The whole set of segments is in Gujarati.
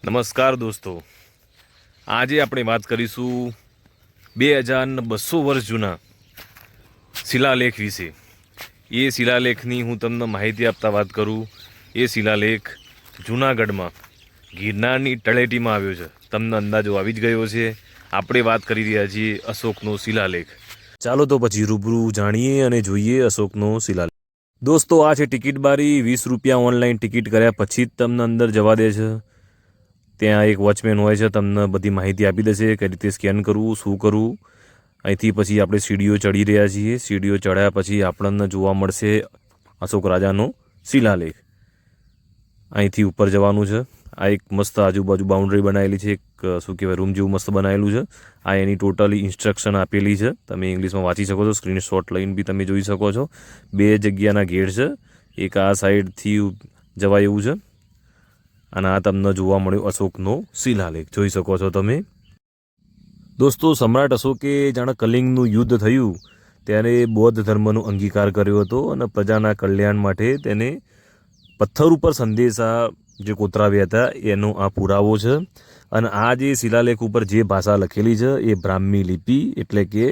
નમસ્કાર દોસ્તો, આજે આપણે વાત કરીશું 2200 વર્ષ જૂના શિલાલેખ વિશે. એ શિલાલેખની હું તમને માહિતી આપતા વાત કરું. એ શિલાલેખ જૂનાગઢમાં ગિરનારની તળેટીમાં આવ્યો છે. તમને અંદાજો આવી જ ગયો છે. આપણે વાત કરી રહ્યા છીએ અશોકનો શિલાલેખ. ચાલો તો પછી રૂબરૂ જાણીએ અને જોઈએ અશોકનો શિલાલેખ. દોસ્તો, આ છે ટિકિટ બારી. 20 રૂપિયા ઓનલાઈન ટિકિટ કર્યા પછી જ તમને અંદર જવા દે છે. ત્યાં એક વોચમેન હોય છે, તમને બધી માહિતી આપી દેશે કઈ રીતે સ્કેન કરવું, શું કરવું. અહીંથી પછી આપણે સીડીઓ ચડી રહ્યા છીએ. સીડીઓ ચડ્યા પછી આપણને જોવા મળશે અશોક રાજાનો શિલાલેખ. અહીંથી ઉપર જવાનું છે. આ એક મસ્ત આજુબાજુ બાઉન્ડ્રી બનાવેલી છે. એક શું કહેવાય, રૂમ જેવું મસ્ત બનાવેલું છે. આ એની ટોટલી ઇન્સ્ટ્રક્શન આપેલી છે. તમે ઇંગ્લિશમાં વાંચી શકો છો. સ્ક્રીનશોટ લઈને બી તમે જોઈ શકો છો. 2 જગ્યાના ગેટ છે. એક આ સાઈડથી જવાય એવું છે અને આ તમને જોવા મળ્યો અશોકનો શિલાલેખ. જોઈ શકો છો તમે. દોસ્તો, સમ્રાટ અશોકે જાણે કલિંગનું યુદ્ધ થયું ત્યારે બૌદ્ધ ધર્મનો અંગીકાર કર્યો હતો અને પ્રજાના કલ્યાણ માટે તેને પથ્થર ઉપર સંદેશા જે કોતરાવ્યા હતા એનો આ પુરાવો છે. અને આ જે શિલાલેખ ઉપર જે ભાષા લખેલી છે એ બ્રાહ્મી લિપિ એટલે કે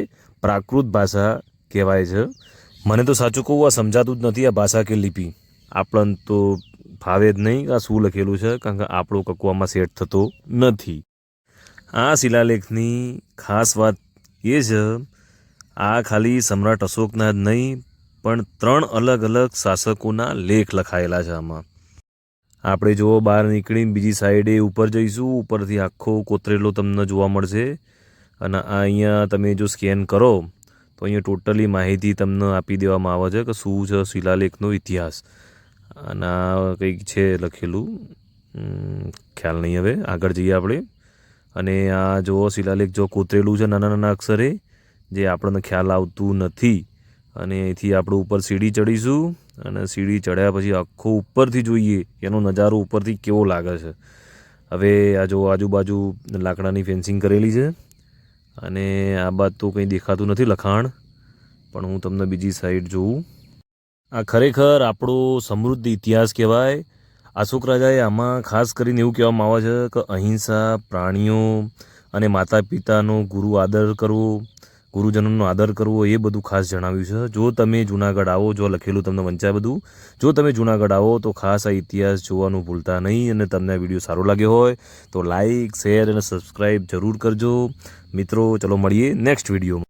પ્રાકૃત ભાષા કહેવાય છે. મને તો સાચું કહું, આ સમજાતું જ નથી આ ભાષા કે લિપિ. આપણને તો ફાવે જ નહીં કે આ શું લખેલું છે, કારણ કે આપણો કકવામાં સેટ થતો નથી. આ શિલાલેખની ખાસ વાત એ છે, આ ખાલી સમ્રાટ અશોકના જ નહીં પણ 3 અલગ અલગ શાસકોના લેખ લખાયેલા છે આમાં. આપણે જો બહાર નીકળીને બીજી સાઈડે ઉપર જઈશું, ઉપરથી આખો કોતરેલો તમને જોવા મળશે. અને આ અહીંયા તમે જો સ્કેન કરો તો અહીંયા ટોટલી માહિતી તમને આપી દેવામાં આવે છે કે શું છે શિલાલેખનો ઇતિહાસ. અને આ કંઈક છે લખેલું, ખ્યાલ નહીં, હવે આગળ જઈએ આપણે. અને આ જો શિલાલેખ જો કોતરેલું છે નાના નાના અક્ષરે, જે આપણને ખ્યાલ આવતું નથી. અને અહીંથી આપણે ઉપર સીડી ચડીશું અને સીડી ચડ્યા પછી આખો ઉપરથી જોઈએ એનો નજારો ઉપરથી કેવો લાગે છે. હવે આ જો આજુબાજુ લાકડાની ફેન્સિંગ કરેલી છે અને આ બાદ તો કંઈ દેખાતું નથી લખાણ, પણ હું તમને બીજી સાઈડ જોઉં. આ ખરેખર આપણો સમૃદ્ધ ઇતિહાસ કહેવાય. અશોક રાજાએ આમાં ખાસ કરીને એવું કહેવામાં આવે છે કે અહિંસા, પ્રાણીઓ અને માતા પિતાનો આદર કરવો, ગુરુજનોનો આદર કરવો, એ બધું ખાસ જણાવ્યું છે. જો તમે જૂનાગઢ આવો, જો લખેલું તમને વંચાય બધું, જો તમે જૂનાગઢ આવો તો ખાસ આ ઇતિહાસ જોવાનું ભૂલતા નહીં. અને તમને આ વિડીયો સારો લાગ્યો હોય તો લાઇક, શેર અને સબસ્ક્રાઈબ જરૂર કરજો મિત્રો. ચલો મળીએ નેક્સ્ટ વિડીયોમાં.